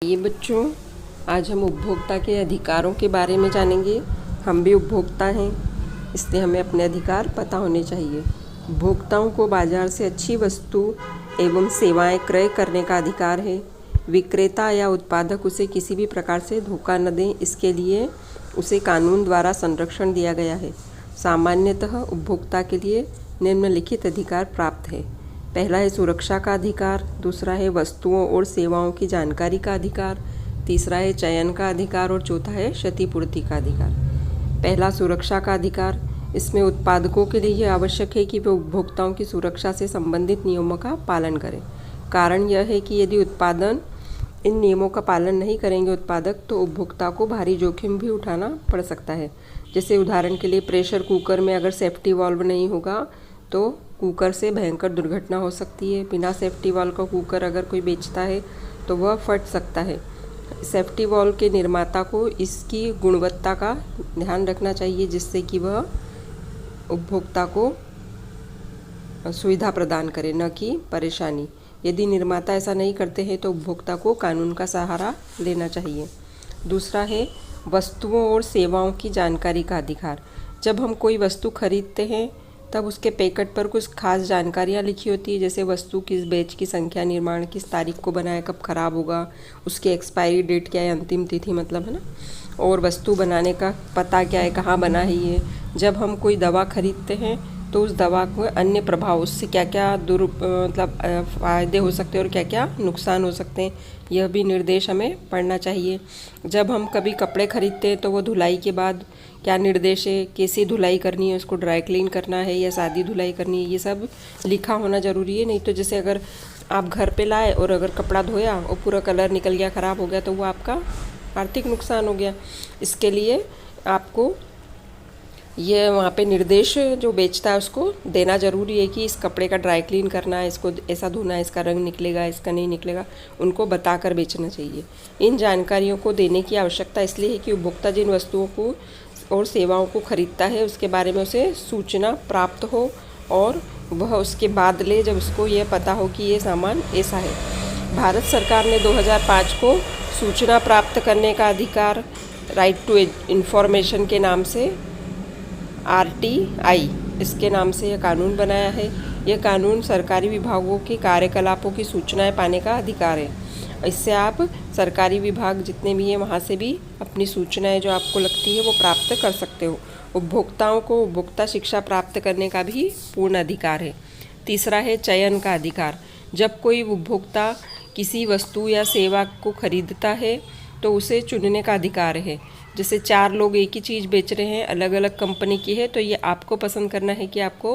ये बच्चों, आज हम उपभोक्ता के अधिकारों के बारे में जानेंगे। हम भी उपभोक्ता हैं, इसलिए हमें अपने अधिकार पता होने चाहिए। उपभोक्ताओं को बाजार से अच्छी वस्तु एवं सेवाएं क्रय करने का अधिकार है। विक्रेता या उत्पादक उसे किसी भी प्रकार से धोखा न दें, इसके लिए उसे कानून द्वारा संरक्षण दिया गया है। सामान्यतः उपभोक्ता के लिए निम्नलिखित अधिकार प्राप्त है। पहला है सुरक्षा का अधिकार, दूसरा है वस्तुओं और सेवाओं की जानकारी का अधिकार, तीसरा है चयन का अधिकार और चौथा है क्षतिपूर्ति का अधिकार। पहला सुरक्षा का अधिकार, इसमें उत्पादकों के लिए यह आवश्यक है कि वे उपभोक्ताओं की सुरक्षा से संबंधित नियमों का पालन करें। कारण यह है कि यदि उत्पादन इन नियमों का पालन नहीं करेंगे उत्पादक, तो उपभोक्ता को भारी जोखिम भी उठाना पड़ सकता है। जैसे उदाहरण के लिए प्रेशर कुकर में अगर सेफ्टी वाल्व नहीं होगा तो कुकर से भयंकर दुर्घटना हो सकती है। बिना सेफ्टी वाल्व का कुकर अगर कोई बेचता है तो वह फट सकता है। सेफ्टी वाल्व के निर्माता को इसकी गुणवत्ता का ध्यान रखना चाहिए, जिससे कि वह उपभोक्ता को सुविधा प्रदान करे, न कि परेशानी। यदि निर्माता ऐसा नहीं करते हैं तो उपभोक्ता को कानून का सहारा लेना चाहिए। दूसरा है वस्तुओं और सेवाओं की जानकारी का अधिकार। जब हम कोई वस्तु खरीदते हैं तब उसके पैकेट पर कुछ खास जानकारियाँ लिखी होती है, जैसे वस्तु किस बैच की संख्या, निर्माण किस तारीख को बनाया, कब खराब होगा, उसकी एक्सपायरी डेट क्या है, अंतिम तिथि मतलब, है ना, और वस्तु बनाने का पता क्या है, कहाँ बना है ये। जब हम कोई दवा खरीदते हैं तो उस दवा को अन्य प्रभाव, उससे क्या क्या फ़ायदे हो सकते हैं और क्या क्या नुकसान हो सकते हैं, यह भी निर्देश हमें पढ़ना चाहिए। जब हम कभी कपड़े खरीदते हैं तो वो धुलाई के बाद क्या निर्देश है, कैसी धुलाई करनी है, उसको ड्राई क्लीन करना है या सादी धुलाई करनी है, ये सब लिखा होना ज़रूरी है। नहीं तो जैसे अगर आप घर पे लाए और अगर कपड़ा धोया और पूरा कलर निकल गया, ख़राब हो गया, तो वो आपका आर्थिक नुकसान हो गया। इसके लिए आपको ये वहाँ पे निर्देश जो बेचता है उसको देना ज़रूरी है कि इस कपड़े का ड्राई क्लीन करना है, इसको ऐसा धोना है, इसका रंग निकलेगा, इसका नहीं निकलेगा, उनको बताकर बेचना चाहिए। इन जानकारियों को देने की आवश्यकता इसलिए है कि उपभोक्ता जिन वस्तुओं को और सेवाओं को खरीदता है उसके बारे में उसे सूचना प्राप्त हो और वह उसके बाद ले, जब उसको यह पता हो कि ये सामान ऐसा है। भारत सरकार ने 2005 को सूचना प्राप्त करने का अधिकार, राइट टू इन्फॉर्मेशन के नाम से, RTI इसके नाम से यह कानून बनाया है। यह कानून सरकारी विभागों के कार्यकलापों की सूचनाएं पाने का अधिकार है। इससे आप सरकारी विभाग जितने भी हैं वहाँ से भी अपनी सूचनाएं जो आपको लगती है वो प्राप्त कर सकते हो। उपभोक्ताओं को उपभोक्ता शिक्षा प्राप्त करने का भी पूर्ण अधिकार है। तीसरा है चयन का अधिकार। जब कोई उपभोक्ता किसी वस्तु या सेवा को खरीदता है तो उसे चुनने का अधिकार है। जैसे 4 लोग एक ही चीज़ बेच रहे हैं, अलग अलग कंपनी की है, तो ये आपको पसंद करना है कि आपको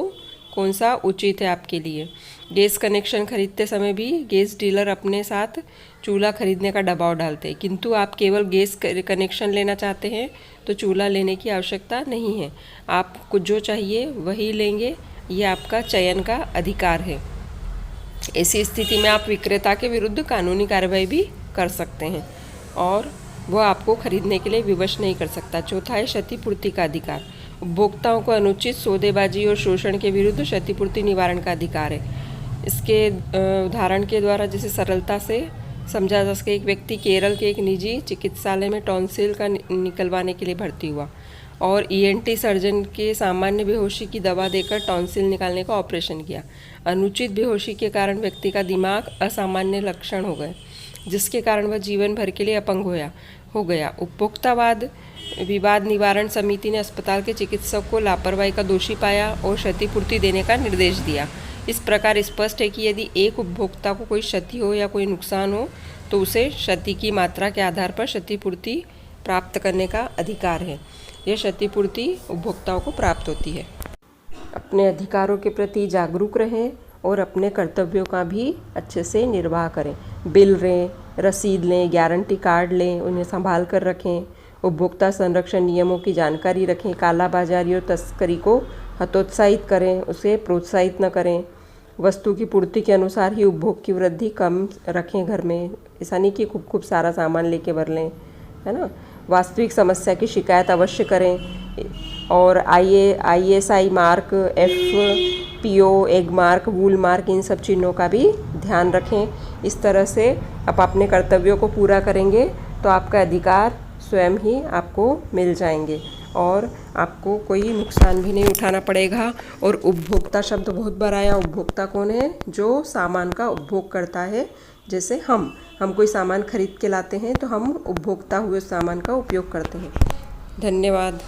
कौन सा उचित है आपके लिए। गैस कनेक्शन खरीदते समय भी गैस डीलर अपने साथ चूल्हा खरीदने का दबाव डालते हैं, किंतु आप केवल गैस कनेक्शन लेना चाहते हैं तो चूल्हा लेने की आवश्यकता नहीं है। आपको जो चाहिए वही लेंगे, ये आपका चयन का अधिकार है। ऐसी स्थिति में आप विक्रेता के विरुद्ध कानूनी कार्रवाई भी कर सकते हैं और वह आपको खरीदने के लिए विवश नहीं कर सकता। चौथा है क्षतिपूर्ति का अधिकार। उपभोक्ताओं को अनुचित सौदेबाजी और शोषण के विरुद्ध क्षतिपूर्ति निवारण का अधिकार है। इसके उदाहरण के द्वारा जैसे सरलता से समझा जा सके, एक व्यक्ति केरल के एक निजी चिकित्सालय में टॉन्सिल का निकलवाने के लिए भर्ती हुआ और ENT सर्जन के सामान्य बेहोशी की दवा देकर टॉन्सिल निकालने का ऑपरेशन किया। अनुचित बेहोशी के कारण व्यक्ति का दिमाग असामान्य लक्षण हो गए, जिसके कारण वह जीवन भर के लिए अपंग हो गया। उपभोक्तावाद विवाद निवारण समिति ने अस्पताल के चिकित्सक को लापरवाही का दोषी पाया और क्षतिपूर्ति देने का निर्देश दिया। इस प्रकार स्पष्ट है कि यदि एक उपभोक्ता को कोई क्षति हो या कोई नुकसान हो तो उसे क्षति की मात्रा के आधार पर क्षतिपूर्ति प्राप्त करने का अधिकार है। यह क्षतिपूर्ति उपभोक्ताओं को प्राप्त होती है। अपने अधिकारों के प्रति जागरूक रहें और अपने कर्तव्यों का भी अच्छे से निर्वाह करें। बिल लें, रसीद लें, गारंटी कार्ड लें, उन्हें संभाल कर रखें। उपभोक्ता संरक्षण नियमों की जानकारी रखें। कालाबाजारी और तस्करी को हतोत्साहित करें, उसे प्रोत्साहित न करें। वस्तु की पूर्ति के अनुसार ही उपभोग की वृद्धि कम रखें घर में, ऐसा नहीं कि खूब सारा सामान लेके भर लें, है ना। वास्तविक समस्या की शिकायत अवश्य करें और ISI mark, FPO, egg mark, wool mark, इन सब चिन्हों का भी ध्यान रखें। इस तरह से आप अपने कर्तव्यों को पूरा करेंगे तो आपका अधिकार स्वयं ही आपको मिल जाएंगे और आपको कोई नुकसान भी नहीं उठाना पड़ेगा। और उपभोक्ता शब्द बहुत बड़ा आया। उपभोक्ता कौन है? जो सामान का उपभोग करता है। जैसे हम कोई सामान खरीद के लाते हैं तो हम उपभोक्ता हुए सामान का उपयोग करते हैं। धन्यवाद।